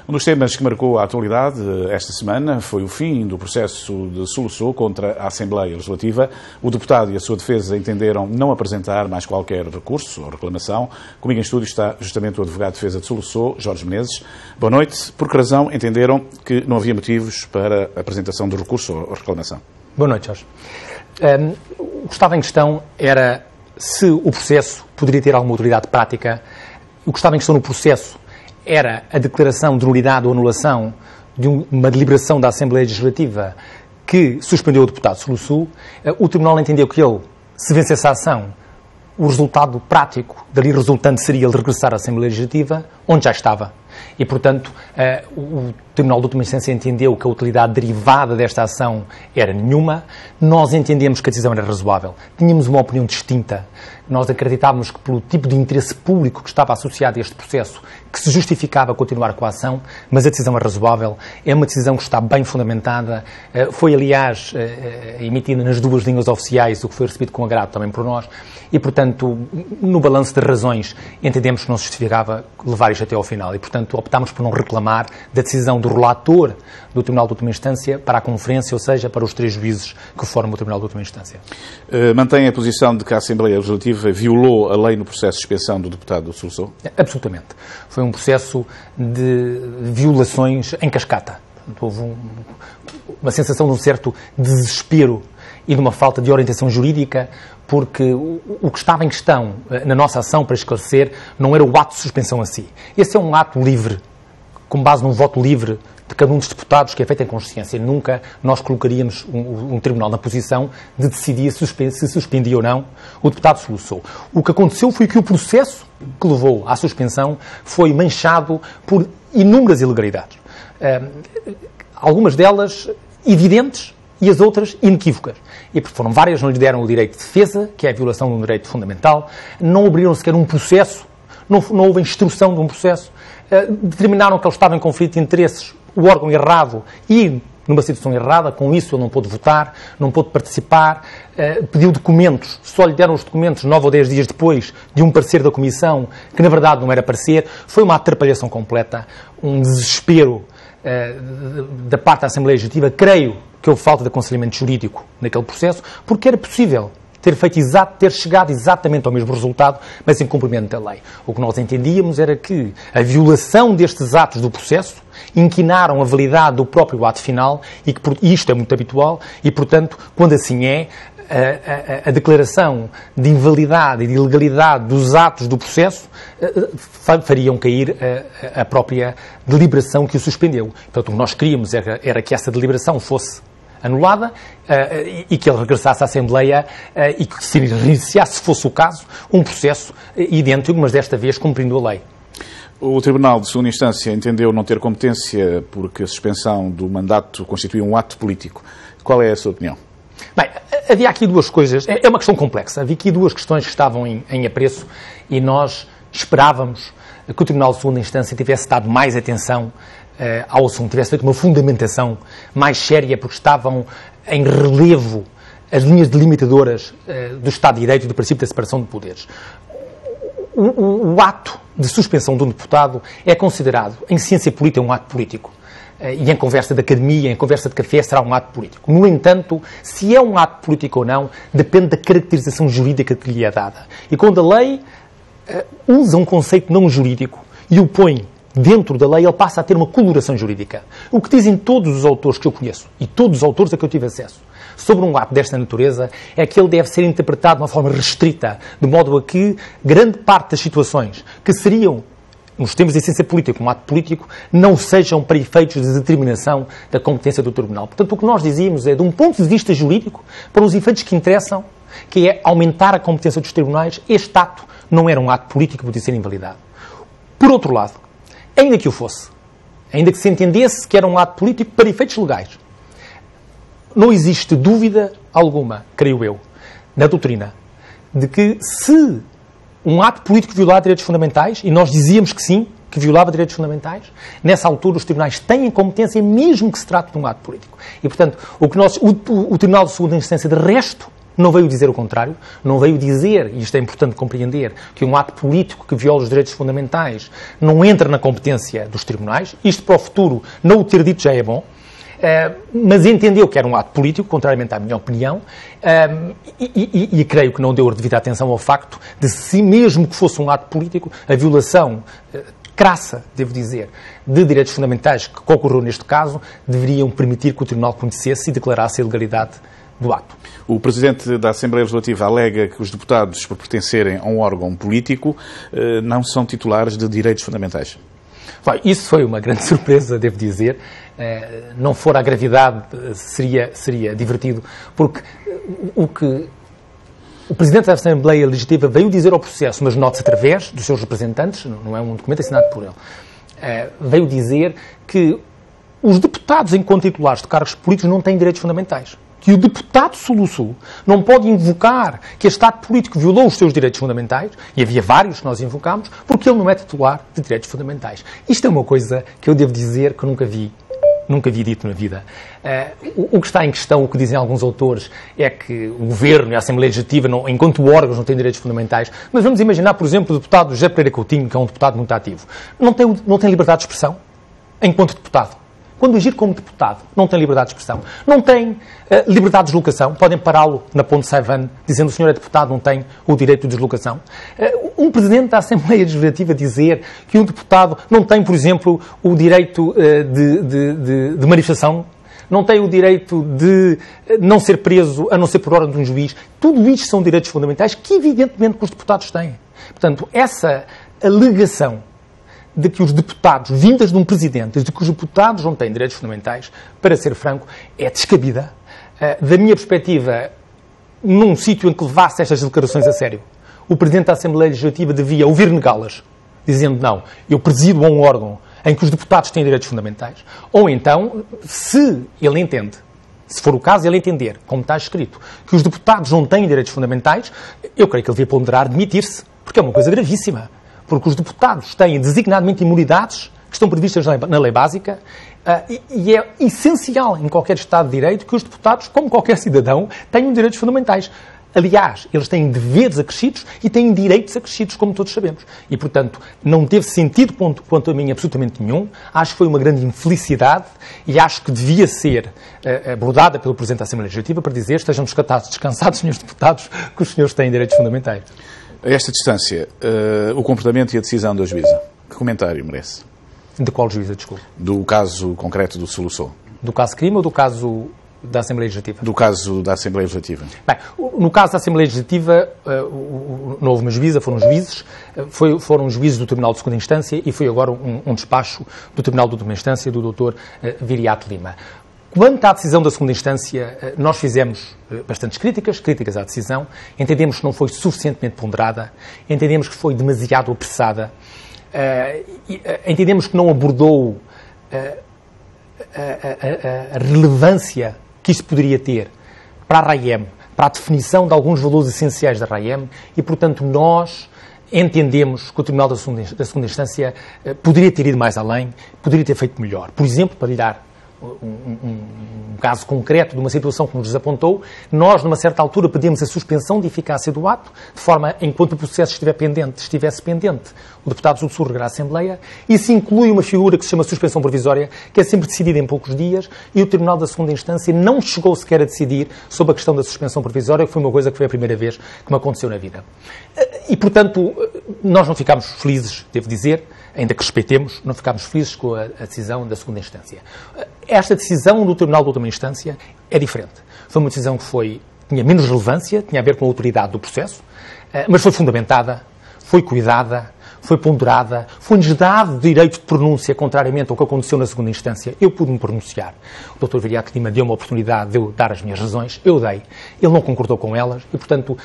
Um dos temas que marcou a atualidade esta semana foi o fim do processo de solução contra a Assembleia Legislativa. O deputado e a sua defesa entenderam não apresentar mais qualquer recurso ou reclamação. Comigo em estúdio está justamente o advogado de defesa de Soluçou, Jorge Menezes. Boa noite. Por que razão entenderam que não havia motivos para a apresentação do recurso ou reclamação? Boa noite, Jorge. O que estava em questão era se o processo poderia ter alguma utilidade prática. O que estava em questão no processo era a declaração de nulidade ou anulação de uma deliberação da Assembleia Legislativa que suspendeu o deputado Soluçou. O Tribunal entendeu que ele, se vencesse a ação, o resultado prático dali resultante seria ele regressar à Assembleia Legislativa, onde já estava. E, portanto, o Tribunal de Última Instância entendeu que a utilidade derivada desta ação era nenhuma. Nós entendemos que a decisão era razoável. Tínhamos uma opinião distinta. Nós acreditávamos que, pelo tipo de interesse público que estava associado a este processo, que se justificava continuar com a ação, mas a decisão é razoável, é uma decisão que está bem fundamentada, foi, aliás, emitida nas duas línguas oficiais, o que foi recebido com agrado também por nós, e, portanto, no balanço de razões, entendemos que não se justificava levar isto até ao final, e, portanto, optámos por não reclamar da decisão do relator do Tribunal de Última Instância para a Conferência, ou seja, para os 3 juízes que formam o Tribunal de Última Instância. Mantém a posição de que a Assembleia Legislativa violou a lei no processo de suspensão do deputado Soluçou? Absolutamente. Foi um processo de violações em cascata. Houve uma sensação de um certo desespero e de uma falta de orientação jurídica, porque o que estava em questão na nossa ação para esclarecer não era o ato de suspensão a si. Esse é um ato livre, com base num voto livre de cada um dos deputados, que é feito em consciência. Nunca nós colocaríamos um tribunal na posição de decidir se suspendia ou não o deputado Soluçou. O que aconteceu foi que o processo que levou à suspensão foi manchado por inúmeras ilegalidades. Algumas delas evidentes e as outras inequívocas. E foram várias, não lhe deram o direito de defesa, que é a violação de um direito fundamental, não abriram sequer um processo, não houve instrução de um processo, determinaram que ele estava em conflito de interesses, o órgão errado e numa situação errada, com isso ele não pôde votar, não pôde participar, pediu documentos, só lhe deram os documentos 9 ou 10 dias depois de um parecer da Comissão, que na verdade não era parecer. Foi uma atrapalhação completa, um desespero da parte da Assembleia Legislativa. Creio que houve falta de aconselhamento jurídico naquele processo, porque era possível ter chegado exatamente ao mesmo resultado, mas em cumprimento da lei. O que nós entendíamos era que a violação destes atos do processo inquinaram a validade do próprio ato final e que isto é muito habitual e, portanto, quando assim é, a declaração de invalidade e de ilegalidade dos atos do processo fariam cair a própria deliberação que o suspendeu. Portanto, o que nós queríamos era que essa deliberação fosse anulada e que ele regressasse à Assembleia e que se iniciasse, se fosse o caso, um processo idêntico, mas desta vez cumprindo a lei. O Tribunal de Segunda Instância entendeu não ter competência porque a suspensão do mandato constituía um ato político. Qual é a sua opinião? Bem, havia aqui duas coisas, é uma questão complexa, havia aqui duas questões que estavam em apreço e nós esperávamos que o Tribunal de Segunda Instância tivesse dado mais atenção ao assunto, tivesse feito uma fundamentação mais séria, porque estavam em relevo as linhas delimitadoras do Estado de Direito e do princípio da separação de poderes. O ato de suspensão de um deputado é considerado, em ciência política, um ato político. E em conversa de academia, em conversa de café, será um ato político. No entanto, se é um ato político ou não, depende da caracterização jurídica que lhe é dada. E quando a lei usa um conceito não jurídico e o põe dentro da lei, ele passa a ter uma coloração jurídica. O que dizem todos os autores que eu conheço, e todos os autores a que eu tive acesso, sobre um ato desta natureza, é que ele deve ser interpretado de uma forma restrita, de modo a que grande parte das situações que seriam, nos termos de ciência política, um ato político, não sejam para efeitos de determinação da competência do Tribunal. Portanto, o que nós dizíamos é, de um ponto de vista jurídico, para os efeitos que interessam, que é aumentar a competência dos tribunais, este ato não era um ato político que podia ser invalidado. Por outro lado, ainda que o fosse, ainda que se entendesse que era um ato político para efeitos legais, não existe dúvida alguma, creio eu, na doutrina, de que se um ato político violar direitos fundamentais, e nós dizíamos que sim, que violava direitos fundamentais, nessa altura os tribunais têm competência mesmo que se trate de um ato político. E, portanto, o Tribunal de Segunda Instância, de resto, Não veio dizer o contrário, não veio dizer, e isto é importante compreender, que um ato político que viola os direitos fundamentais não entra na competência dos tribunais. Isto para o futuro, não o ter dito já é bom, mas entendeu que era um ato político, contrariamente à minha opinião, e creio que não deu devida atenção ao facto de, se mesmo que fosse um ato político, a violação crassa, devo dizer, de direitos fundamentais que ocorreu neste caso, deveriam permitir que o Tribunal conhecesse e declarasse a ilegalidade do ato. O Presidente da Assembleia Legislativa alega que os deputados, por pertencerem a um órgão político, não são titulares de direitos fundamentais. Isso foi uma grande surpresa, devo dizer. Não fora a gravidade, seria divertido, porque o que o Presidente da Assembleia Legislativa veio dizer ao processo, mas note-se através dos seus representantes, não é um documento assinado por ele, veio dizer que os deputados, enquanto titulares de cargos políticos, não têm direitos fundamentais. Que o deputado Suluçu não pode invocar que este ato político violou os seus direitos fundamentais, e havia vários que nós invocámos, porque ele não é titular de direitos fundamentais. Isto é uma coisa que eu devo dizer que nunca vi dito na vida. O que está em questão, o que dizem alguns autores, é que o Governo e a Assembleia Legislativa, enquanto órgãos, não têm direitos fundamentais. Mas vamos imaginar, por exemplo, o deputado José Pereira Coutinho, que é um deputado muito ativo. Não tem liberdade de expressão enquanto deputado. Quando agir como deputado, não tem liberdade de expressão. Não tem liberdade de deslocação. Podem pará-lo na Ponte Saivan, dizendo que o senhor é deputado, não tem o direito de deslocação. Um Presidente da Assembleia Legislativa dizer que um deputado não tem, por exemplo, o direito de manifestação, não tem o direito de não ser preso, a não ser por ordem de um juiz. Tudo isto são direitos fundamentais que, evidentemente, os deputados têm. Portanto, essa alegação de que os deputados, vindas de um Presidente, de que os deputados não têm direitos fundamentais, para ser franco, é descabida. Da minha perspectiva, num sítio em que levasse estas declarações a sério, o Presidente da Assembleia Legislativa devia ouvir negá-las, dizendo, não, eu presido a um órgão em que os deputados têm direitos fundamentais, ou então, se ele entende, se for o caso ele entender, como está escrito, que os deputados não têm direitos fundamentais, eu creio que ele devia ponderar demitir-se, porque é uma coisa gravíssima. Porque os deputados têm designadamente imunidades que estão previstas na lei básica e é essencial em qualquer Estado de Direito que os deputados, como qualquer cidadão, tenham direitos fundamentais. Aliás, eles têm deveres acrescidos e têm direitos acrescidos, como todos sabemos. E, portanto, não teve sentido, quanto a mim, absolutamente nenhum. Acho que foi uma grande infelicidade e acho que devia ser abordada pelo Presidente da Assembleia Legislativa para dizer: estejam descansados, senhores deputados, que os senhores têm direitos fundamentais. A esta distância, o comportamento e a decisão da juíza, que comentário merece? De qual juíza, desculpe? Do caso concreto do Suluçu. Do caso crime ou do caso da Assembleia Legislativa? Do caso da Assembleia Legislativa. Bem, no caso da Assembleia Legislativa, não houve uma juíza, foram juízes, foram juízes do Tribunal de Segunda Instância e foi agora um despacho do Tribunal de Última Instância do Dr. Viriato Lima. Quanto à decisão da segunda instância, nós fizemos bastantes críticas à decisão, entendemos que não foi suficientemente ponderada, entendemos que foi demasiado apressada, entendemos que não abordou a relevância que isso poderia ter para a RAIEM, para a definição de alguns valores essenciais da RAIEM e, portanto, nós entendemos que o Tribunal da segunda Instância poderia ter ido mais além, poderia ter feito melhor. Por exemplo, para lhe dar um caso concreto de uma situação que nos desapontou, nós, numa certa altura, pedimos a suspensão de eficácia do ato, de forma, enquanto o processo estivesse pendente, o deputado Suluçu regressa à Assembleia, e se inclui uma figura que se chama suspensão provisória, que é sempre decidida em poucos dias, e o Tribunal da Segunda Instância não chegou sequer a decidir sobre a questão da suspensão provisória, que foi uma coisa que foi a primeira vez que me aconteceu na vida. E, portanto, nós não ficámos felizes, devo dizer, ainda que respeitemos, não ficámos felizes com a decisão da segunda instância. Esta decisão do Tribunal de Última Instância é diferente. Foi uma decisão que tinha menos relevância, tinha a ver com a autoridade do processo, mas foi fundamentada, foi cuidada, foi ponderada, foi-nos dado direito de pronúncia, contrariamente ao que aconteceu na segunda instância. Eu pude-me pronunciar. O Dr. Viriato Lima deu-me a oportunidade de eu dar as minhas razões, eu dei. Ele não concordou com elas e, portanto,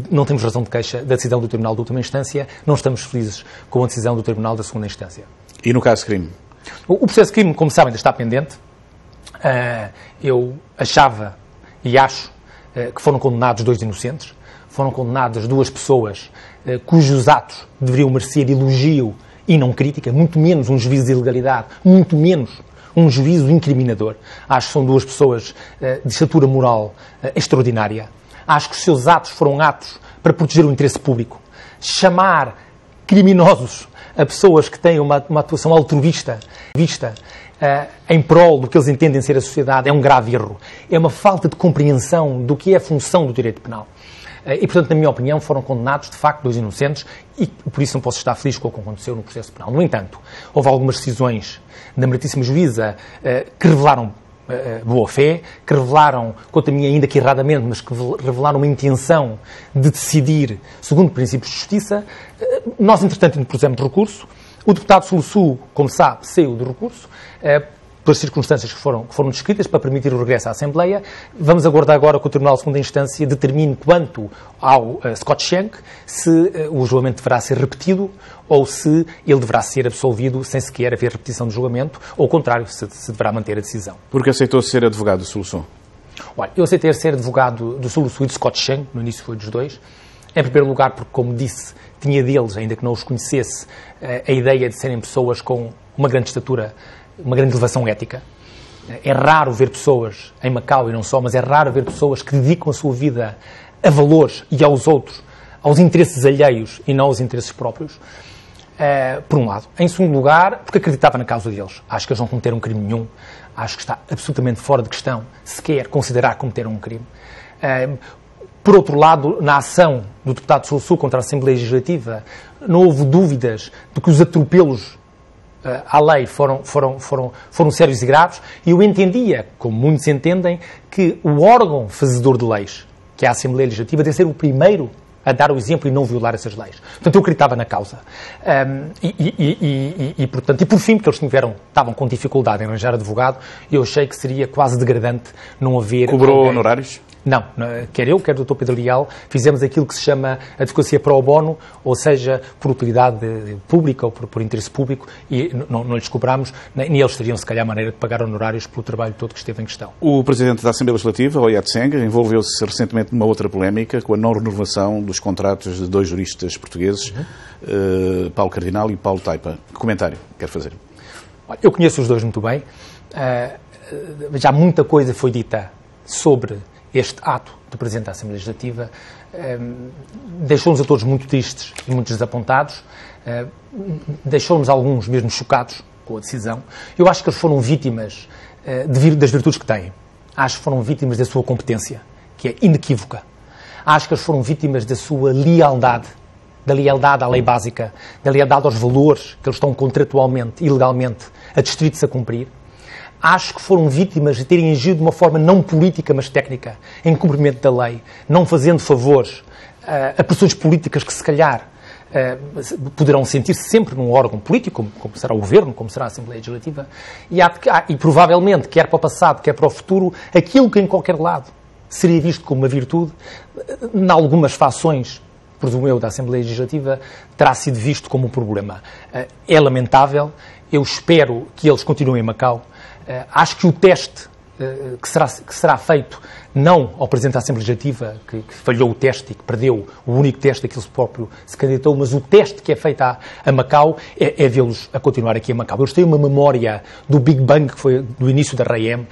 não temos razão de queixa da decisão do Tribunal de Última Instância, não estamos felizes com a decisão do Tribunal da Segunda Instância. E no caso de crime? O processo de crime, como sabem, ainda está pendente. Eu achava e acho que foram condenados 2 inocentes, foram condenadas 2 pessoas cujos atos deveriam merecer elogio e não crítica, muito menos um juízo de ilegalidade, muito menos um juízo incriminador. Acho que são 2 pessoas de estatura moral extraordinária. Acho que os seus atos foram atos para proteger o interesse público. Chamar criminosos a pessoas que têm uma atuação altruísta em prol do que eles entendem ser a sociedade é um grave erro. É uma falta de compreensão do que é a função do direito penal. E, portanto, na minha opinião, foram condenados, de facto, 2 inocentes e, por isso, não posso estar feliz com o que aconteceu no processo penal. No entanto, houve algumas decisões da meritíssima juíza que revelaram boa-fé, que revelaram, quanto a mim ainda que erradamente, mas que revelaram uma intenção de decidir segundo princípios de justiça. Nós, entretanto, interpusemos recurso. O deputado Suluçu, como sabe, saiu do recurso, pelas circunstâncias que foram descritas, para permitir o regresso à Assembleia. Vamos aguardar agora que o Tribunal de Segunda Instância determine quanto ao Scott Schenck, se o julgamento deverá ser repetido ou se ele deverá ser absolvido sem sequer haver repetição do julgamento, ou ao contrário, se deverá manter a decisão. Porque aceitou ser advogado do Suluçu? Olha, eu aceitei ser advogado do Suluçu e do Scott Schenck, no início foi dos dois. Em primeiro lugar, porque, como disse, tinha deles, ainda que não os conhecesse, a ideia de serem pessoas com uma grande estatura, uma grande elevação ética. É raro ver pessoas, em Macau e não só, mas é raro ver pessoas que dedicam a sua vida a valores e aos outros, aos interesses alheios e não aos interesses próprios, por um lado. Em segundo lugar, porque acreditava na causa deles. Acho que eles não cometeram crime nenhum. Acho que está absolutamente fora de questão sequer considerar que cometeram um crime. Por outro lado, na ação do deputado Suluçu contra a Assembleia Legislativa, não houve dúvidas de que os atropelos à lei foram sérios e graves, e eu entendia, como muitos entendem, que o órgão fazedor de leis, que é a Assembleia Legislativa, deve ser o primeiro a dar o exemplo e não violar essas leis. Portanto, eu acreditava na causa. Portanto, por fim, porque eles estavam com dificuldade em arranjar advogado, eu achei que seria quase degradante não haver... Cobrou honorários? Não, quer eu, quer o Dr. Pedro Leal, fizemos aquilo que se chama advocacia pro bono, ou seja, por utilidade pública ou por interesse público, e não lhes cobramos, nem eles teriam, se calhar, maneira de pagar honorários pelo trabalho todo que esteve em questão. O Presidente da Assembleia Legislativa, Oyat Seng, envolveu-se recentemente numa outra polémica com a não renovação dos contratos de 2 juristas portugueses, Paulo Cardinal e Paulo Taipa. Que comentário quer fazer? Eu conheço os dois muito bem. Já muita coisa foi dita sobre este ato do Presidente da Assembleia Legislativa. Deixou-nos a todos muito tristes e muito desapontados. Deixou-nos alguns mesmo chocados com a decisão. Eu acho que eles foram vítimas das virtudes que têm. Acho que foram vítimas da sua competência, que é inequívoca. Acho que eles foram vítimas da sua lealdade, da lealdade à lei básica, da lealdade aos valores que eles estão contratualmente e legalmente adstritos a cumprir. Acho que foram vítimas de terem agido de uma forma não política, mas técnica, em cumprimento da lei, não fazendo favores a pressões políticas que, se calhar, poderão sentir-se sempre num órgão político, como será o Governo, como será a Assembleia Legislativa, e provavelmente, quer para o passado, quer para o futuro, aquilo que em qualquer lado seria visto como uma virtude, em algumas fações, presumo eu, da Assembleia Legislativa, terá sido visto como um problema. É lamentável, eu espero que eles continuem em Macau. Acho que o teste que será feito, não ao Presidente da Assembleia Legislativa, que falhou o teste e que perdeu o único teste que ele próprio se candidatou, mas o teste que é feito a Macau é vê-los a continuar aqui a Macau. Eles têm uma memória do Big Bang, que foi do início da RAEM,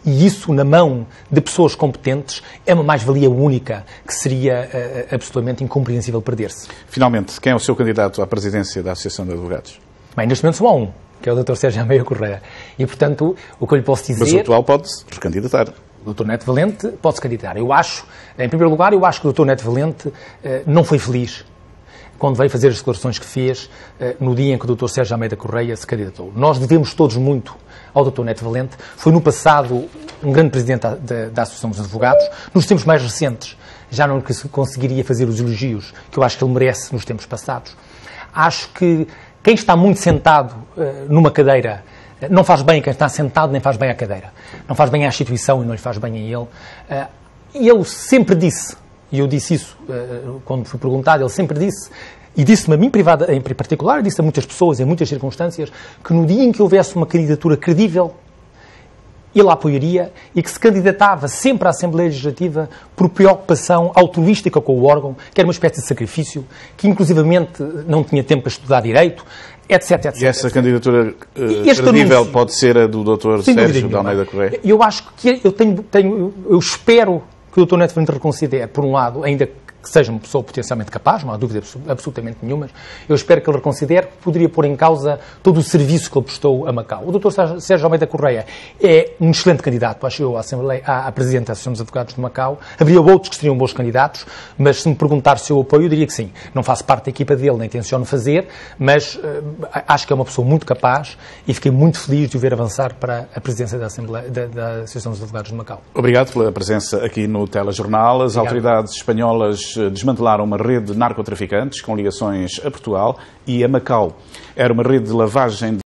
e isso, na mão de pessoas competentes, é uma mais-valia única que seria absolutamente incompreensível perder-se. Finalmente, quem é o seu candidato à presidência da Associação de Advogados? Bem, neste momento só há um, que é o Dr. Sérgio Almeida Correia. E, portanto, o que eu lhe posso dizer... Mas o atual pode-se recandidatar. O Dr. Neto Valente pode-se candidatar. Eu acho, em primeiro lugar, eu acho que o Dr. Neto Valente não foi feliz quando veio fazer as declarações que fez no dia em que o Dr. Sérgio Almeida Correia se candidatou. Nós devemos todos muito ao Dr. Neto Valente. Foi no passado um grande presidente da Associação dos Advogados. Nos tempos mais recentes já não conseguiria fazer os elogios que eu acho que ele merece nos tempos passados. Acho que quem está muito sentado numa cadeira não faz bem a quem está sentado, nem faz bem à cadeira. Não faz bem à instituição e não lhe faz bem a ele. E eu sempre disse, e eu disse isso quando fui perguntado, ele sempre disse, e disse-me a mim em particular, disse a muitas pessoas, em muitas circunstâncias, que no dia em que houvesse uma candidatura credível, ele a apoiaria e que se candidatava sempre à Assembleia Legislativa por preocupação altruística com o órgão, que era uma espécie de sacrifício, que inclusivamente não tinha tempo para estudar direito, etc, etc. E essa candidatura credível pode ser a do Dr. Sérgio de Almeida Correia? Eu acho que eu espero que o Dr. Neto Fernandes reconsidere, por um lado, ainda que seja uma pessoa potencialmente capaz, não há dúvida absolutamente nenhuma, eu espero que ele reconsidere que poderia pôr em causa todo o serviço que ele prestou a Macau. O Dr. Sérgio Almeida Correia é um excelente candidato, acho eu, à Presidente da Associação dos Advogados de Macau. Haveria outros que seriam bons candidatos, mas se me perguntar se eu apoio, eu diria que sim. Não faço parte da equipa dele, nem tenciono fazer, mas acho que é uma pessoa muito capaz e fiquei muito feliz de o ver avançar para a presidência da Associação dos Advogados de Macau. Obrigado pela presença aqui no Telejornal. As autoridades espanholas desmantelaram uma rede de narcotraficantes com ligações a Portugal e a Macau. Era uma rede de lavagem de